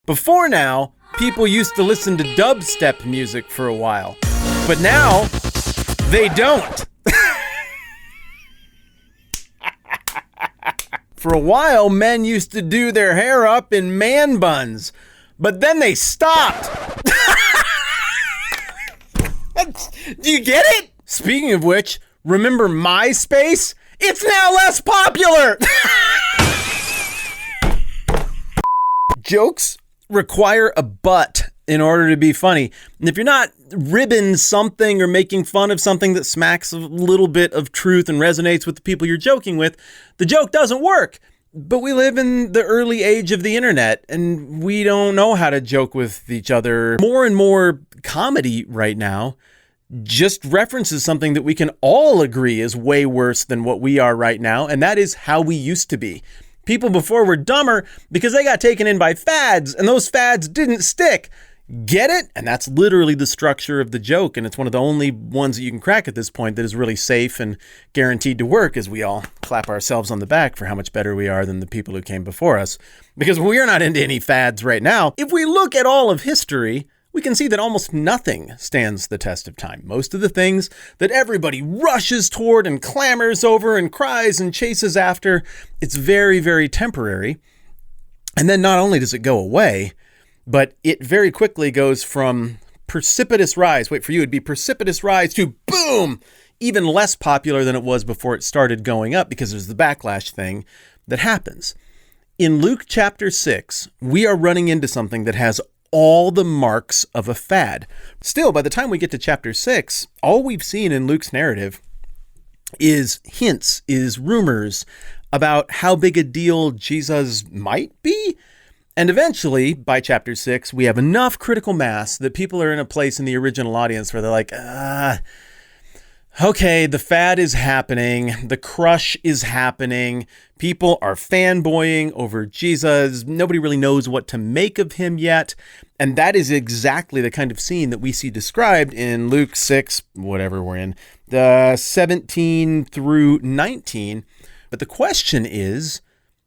Before now, people used to listen to dubstep music for a while, but now they don't. For a while, men used to do their hair up in man buns, but then they stopped. Do you get it? Speaking of which, remember MySpace? It's now less popular. Jokes require a butt in order to be funny. And if you're not ribbing something or making fun of something that smacks a little bit of truth and resonates with the people you're joking with, the joke doesn't work. But we live in the early age of the internet, and we don't know how to joke with each other. More and more comedy right now just references something that we can all agree is way worse than what we are right now, and that is how we used to be. People before were dumber because they got taken in by fads, and those fads didn't stick. Get it? And that's literally the structure of the joke, and it's one of the only ones that you can crack at this point that is really safe and guaranteed to work, as we all clap ourselves on the back for how much better we are than the people who came before us. Because we're not into any fads right now. If we look at all of history, we can see that almost nothing stands the test of time. Most of the things that everybody rushes toward and clamors over and cries and chases after, it's very, very temporary. And then not only does it go away, but it very quickly goes from precipitous rise, wait for you, it'd be precipitous rise to boom, even less popular than it was before it started going up because there's the backlash thing that happens. In Luke chapter 6, we are running into something that has all the marks of a fad. Still, by the time we get to chapter 6, all we've seen in Luke's narrative is hints, is rumors about how big a deal Jesus might be. And eventually, by chapter 6, we have enough critical mass that people are in a place in the original audience where they're like, okay, the fad is happening. The crush is happening. People are fanboying over Jesus. Nobody really knows what to make of him yet. And that is exactly the kind of scene that we see described in Luke 6, whatever we're in, the 17 through 19. But the question is,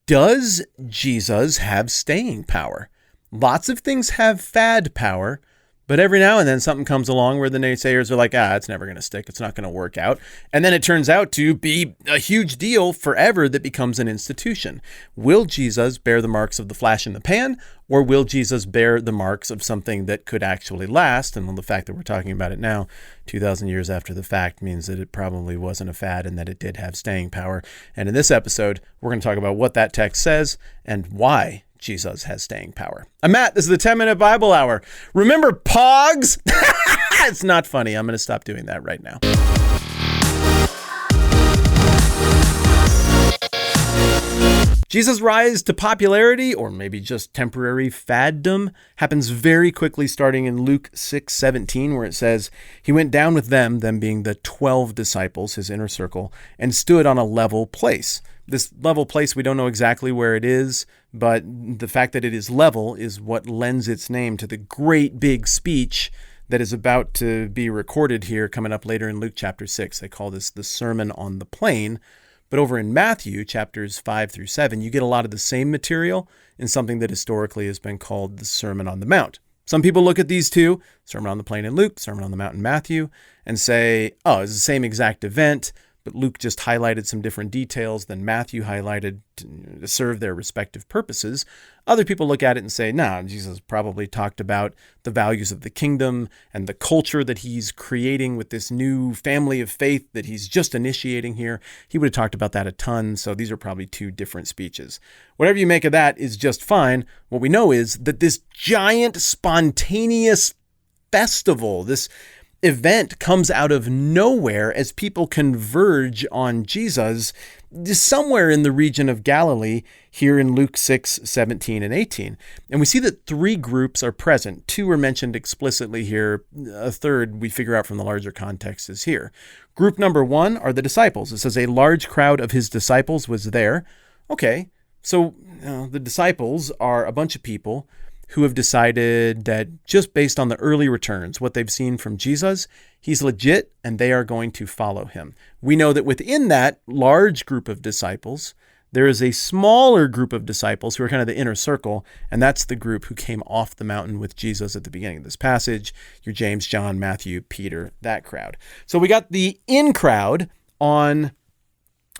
does Jesus have staying power? Lots of things have fad power, but every now and then something comes along where the naysayers are like, it's never going to stick. It's not going to work out. And then it turns out to be a huge deal forever that becomes an institution. Will Jesus bear the marks of the flash in the pan, or will Jesus bear the marks of something that could actually last? And the fact that we're talking about it now, 2,000 years after the fact, means that it probably wasn't a fad and that it did have staying power. And in this episode, we're going to talk about what that text says and why Jesus has staying power. I'm Matt. This is the 10-Minute Bible Hour. Remember Pogs? It's not funny. I'm going to stop doing that right now. Jesus' rise to popularity, or maybe just temporary faddom, happens very quickly starting in Luke 6:17, where it says, he went down with them being the 12 disciples, his inner circle, and stood on a level place. This level place, we don't know exactly where it is, but the fact that it is level is what lends its name to the great big speech that is about to be recorded here coming up later in Luke chapter 6. They call this the Sermon on the Plain. But over in Matthew chapters 5 through 7, you get a lot of the same material in something that historically has been called the Sermon on the Mount. Some people look at these two, Sermon on the Plain in Luke, Sermon on the Mount in Matthew, and say, it's the same exact event, but Luke just highlighted some different details than Matthew highlighted to serve their respective purposes. Other people look at it and say, Jesus probably talked about the values of the kingdom and the culture that he's creating with this new family of faith that he's just initiating here. He would have talked about that a ton, so these are probably two different speeches. Whatever you make of that is just fine. What we know is that this giant, spontaneous festival, this event comes out of nowhere as people converge on Jesus somewhere in the region of Galilee here in Luke 6:17 and 18. And we see that three groups are present. Two are mentioned explicitly here. A third we figure out from the larger context is here. Group number one are the disciples. It says a large crowd of his disciples was there. Okay, so the disciples are a bunch of people who have decided that just based on the early returns, what they've seen from Jesus, he's legit and they are going to follow him. We know that within that large group of disciples, there is a smaller group of disciples who are kind of the inner circle, and that's the group who came off the mountain with Jesus at the beginning of this passage. Your James, John, Matthew, Peter, that crowd. So we got the in crowd on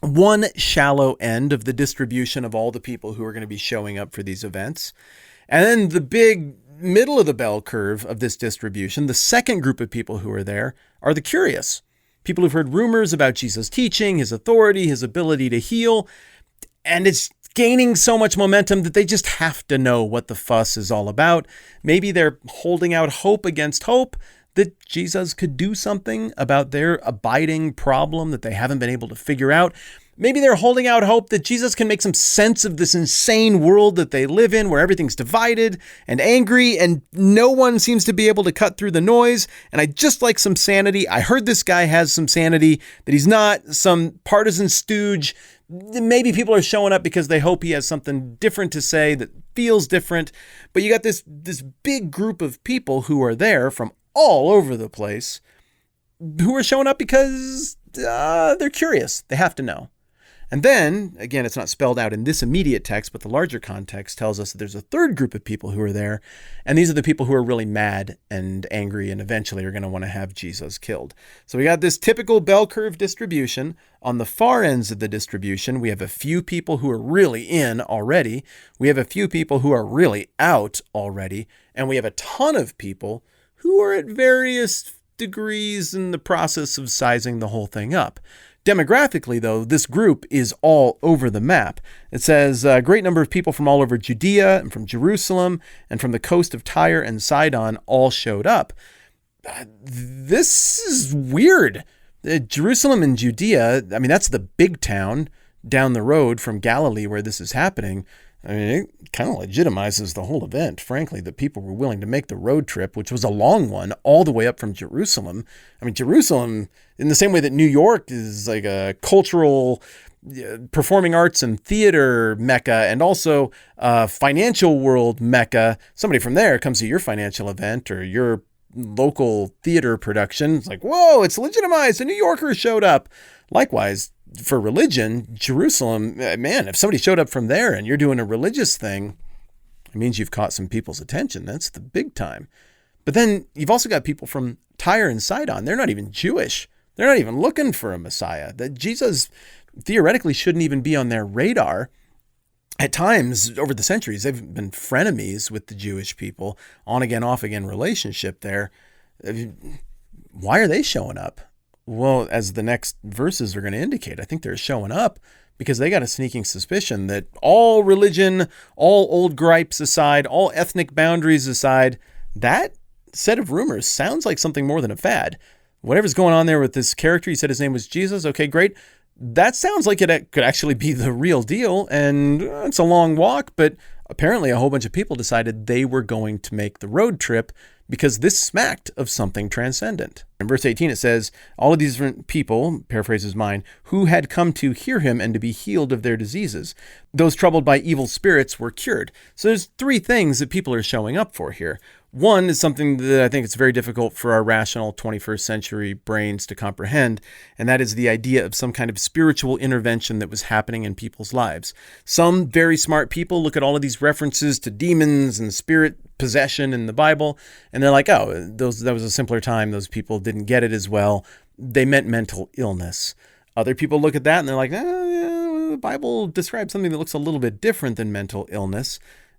one shallow end of the distribution of all the people who are going to be showing up for these events. And then the big middle of the bell curve of this distribution, the second group of people who are there are the curious. People who've heard rumors about Jesus' teaching, his authority, his ability to heal, and it's gaining so much momentum that they just have to know what the fuss is all about. Maybe they're holding out hope against hope that Jesus could do something about their abiding problem that they haven't been able to figure out. Maybe they're holding out hope that Jesus can make some sense of this insane world that they live in where everything's divided and angry and no one seems to be able to cut through the noise. And I just like some sanity. I heard this guy has some sanity, that he's not some partisan stooge. Maybe people are showing up because they hope he has something different to say that feels different. But you got this big group of people who are there from all over the place who are showing up because they're curious. They have to know. And then, again, it's not spelled out in this immediate text, but the larger context tells us that there's a third group of people who are there, and these are the people who are really mad and angry and eventually are going to want to have Jesus killed. So we got this typical bell curve distribution. On the far ends of the distribution, we have a few people who are really in already, we have a few people who are really out already, and we have a ton of people who are at various degrees in the process of sizing the whole thing up. Demographically, though, this group is all over the map. It says a great number of people from all over Judea and from Jerusalem and from the coast of Tyre and Sidon all showed up. This is weird. Jerusalem and Judea, I mean, that's the big town down the road from Galilee where this is happening. I mean, it kind of legitimizes the whole event, frankly, that people were willing to make the road trip, which was a long one, all the way up from Jerusalem. I mean, Jerusalem, in the same way that New York is like a cultural, performing arts and theater mecca, and also a financial world mecca. Somebody from there comes to your financial event or your local theater production. It's like, whoa, it's legitimized. A New Yorker showed up. Likewise, for religion, Jerusalem, man, if somebody showed up from there and you're doing a religious thing, it means you've caught some people's attention. That's the big time. But then you've also got people from Tyre and Sidon. They're not even Jewish. They're not even looking for a Messiah. That Jesus theoretically shouldn't even be on their radar. At times, over the centuries, they've been frenemies with the Jewish people, on again, off again relationship there. Why are they showing up? Well, as the next verses are going to indicate, I think they're showing up because they got a sneaking suspicion that all religion, all old gripes aside, all ethnic boundaries aside, that set of rumors sounds like something more than a fad. Whatever's going on there with this character, he said his name was Jesus. Okay, great. That sounds like it could actually be the real deal. And it's a long walk, but apparently a whole bunch of people decided they were going to make the road trip because this smacked of something transcendent. In verse 18, it says, all of these different people, paraphrases mine, who had come to hear him and to be healed of their diseases. Those troubled by evil spirits were cured. So there's three things that people are showing up for here. One is something that I think it's very difficult for our rational 21st century brains to comprehend, and that is the idea of some kind of spiritual intervention that was happening in people's lives. Some very smart people look at all of these references to demons and spirit possession in the Bible, and they're like, oh, that was a simpler time. Those people didn't get it as well. They meant mental illness. Other people look at that and they're like, the Bible describes something that looks a little bit different than mental illness.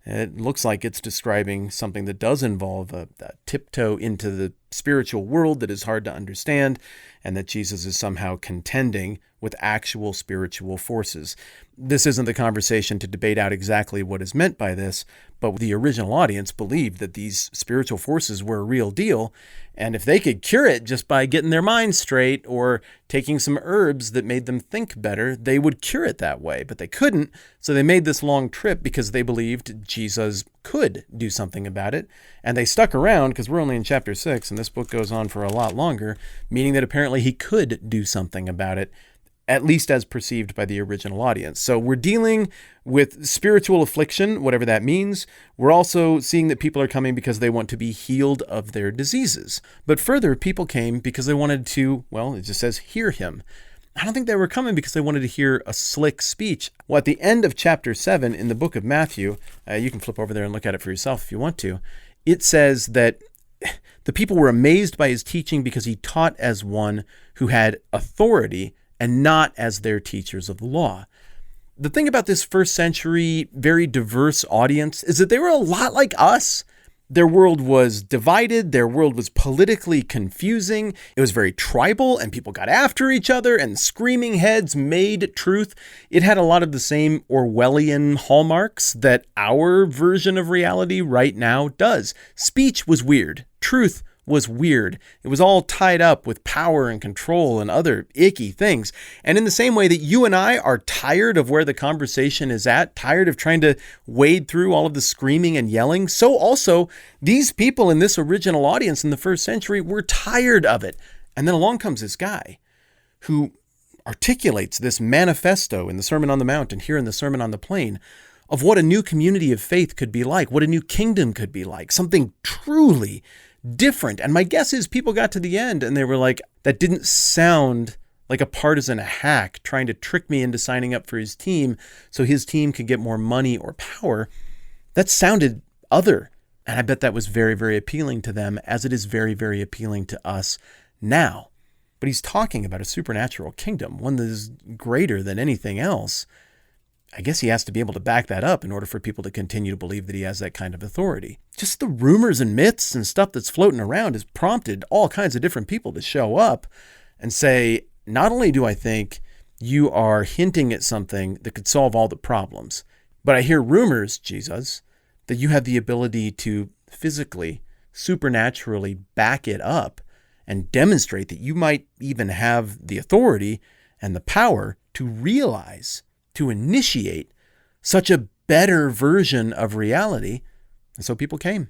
It looks like it's describing something that does involve a tiptoe into the spiritual world that is hard to understand, and that Jesus is somehow contending with actual spiritual forces. This isn't the conversation to debate out exactly what is meant by this, but the original audience believed that these spiritual forces were a real deal, and if they could cure it just by getting their minds straight or taking some herbs that made them think better, they would cure it that way. But they couldn't, so they made this long trip because they believed Jesus could do something about it, and they stuck around because we're only in chapter 6, and this book goes on for a lot longer, meaning that apparently he could do something about it, at least as perceived by the original audience. So we're dealing with spiritual affliction, whatever that means. We're also seeing that people are coming because they want to be healed of their diseases. But further, people came because they wanted to, well, it just says, hear him. I don't think they were coming because they wanted to hear a slick speech. Well, at the end of chapter 7 in the book of Matthew, you can flip over there and look at it for yourself if you want to. It says that the people were amazed by his teaching because he taught as one who had authority and not as their teachers of the law. The thing about this first century, very diverse audience is that they were a lot like us. Their world was divided. Their world was politically confusing. It was very tribal, and people got after each other, and screaming heads made truth. It had a lot of the same Orwellian hallmarks that our version of reality right now does. Speech was weird. Truth was weird. It was all tied up with power and control and other icky things. And in the same way that you and I are tired of where the conversation is at, tired of trying to wade through all of the screaming and yelling, so also these people in this original audience in the first century were tired of it. And then along comes this guy who articulates this manifesto in the Sermon on the Mount and here in the Sermon on the Plain of what a new community of faith could be like, what a new kingdom could be like, something truly different. And my guess is people got to the end and they were like, that didn't sound like a partisan hack trying to trick me into signing up for his team so his team could get more money or power. That sounded other. And I bet that was very, very appealing to them, as it is very, very appealing to us now. But he's talking about a supernatural kingdom, one that is greater than anything else. I guess he has to be able to back that up in order for people to continue to believe that he has that kind of authority. Just the rumors and myths and stuff that's floating around has prompted all kinds of different people to show up and say, not only do I think you are hinting at something that could solve all the problems, but I hear rumors, Jesus, that you have the ability to physically, supernaturally back it up and demonstrate that you might even have the authority and the power to realize, to initiate such a better version of reality. And so people came.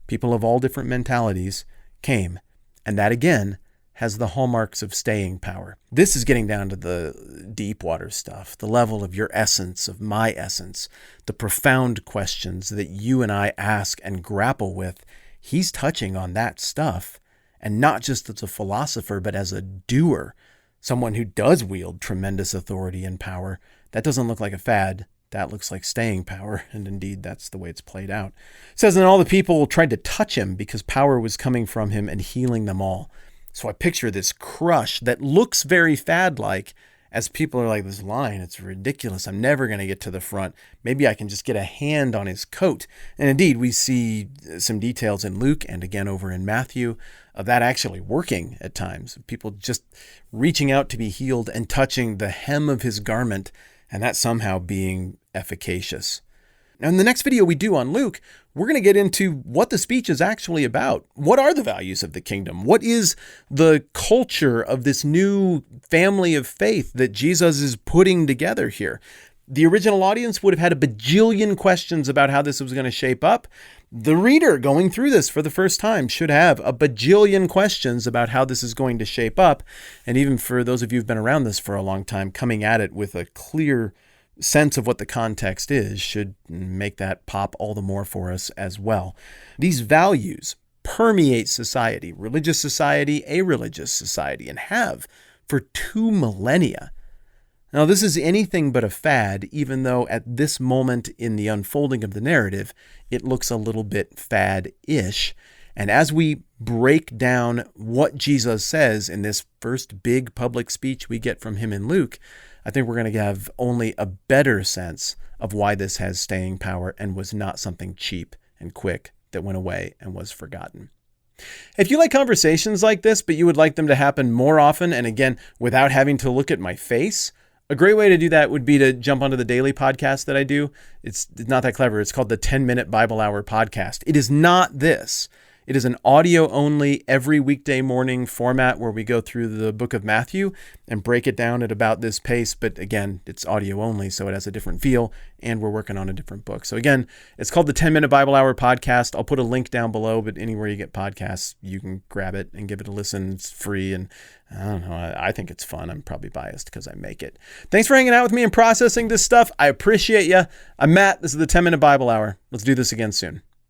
People of all different mentalities came. And that, again, has the hallmarks of staying power. This is getting down to the deep water stuff, the level of your essence, of my essence, the profound questions that you and I ask and grapple with. He's touching on that stuff, and not just as a philosopher, but as a doer, someone who does wield tremendous authority and power. That doesn't look like a fad. That looks like staying power, and indeed, that's the way it's played out. It says, and all the people tried to touch him because power was coming from him and healing them all. So I picture this crush that looks very fad-like as people are like, this line, it's ridiculous. I'm never going to get to the front. Maybe I can just get a hand on his coat. And indeed, we see some details in Luke and again over in Matthew of that actually working at times. People just reaching out to be healed and touching the hem of his garment, and that somehow being efficacious. Now, in the next video we do on Luke, we're going to get into what the speech is actually about. What are the values of the kingdom? What is the culture of this new family of faith that Jesus is putting together here? The original audience would have had a bajillion questions about how this was going to shape up. The reader going through this for the first time should have a bajillion questions about how this is going to shape up. And even for those of you who've been around this for a long time, coming at it with a clear sense of what the context is should make that pop all the more for us as well. These values permeate society, religious society, a-religious society, and have for 2 millennia. Now, this is anything but a fad, even though at this moment in the unfolding of the narrative, it looks a little bit fad-ish. And as we break down what Jesus says in this first big public speech we get from him in Luke, I think we're going to have only a better sense of why this has staying power and was not something cheap and quick that went away and was forgotten. If you like conversations like this, but you would like them to happen more often, and again, without having to look at my face, a great way to do that would be to jump onto the daily podcast that I do. It's not that clever. It's called the 10-Minute Bible Hour Podcast. It is not this. It is an audio-only, every weekday morning format where we go through the book of Matthew and break it down at about this pace. But again, it's audio-only, so it has a different feel, and we're working on a different book. So again, it's called the 10-Minute Bible Hour Podcast. I'll put a link down below, but anywhere you get podcasts, you can grab it and give it a listen. It's free, and I don't know, I think it's fun. I'm probably biased because I make it. Thanks for hanging out with me and processing this stuff. I appreciate you. I'm Matt. This is the 10-Minute Bible Hour. Let's do this again soon.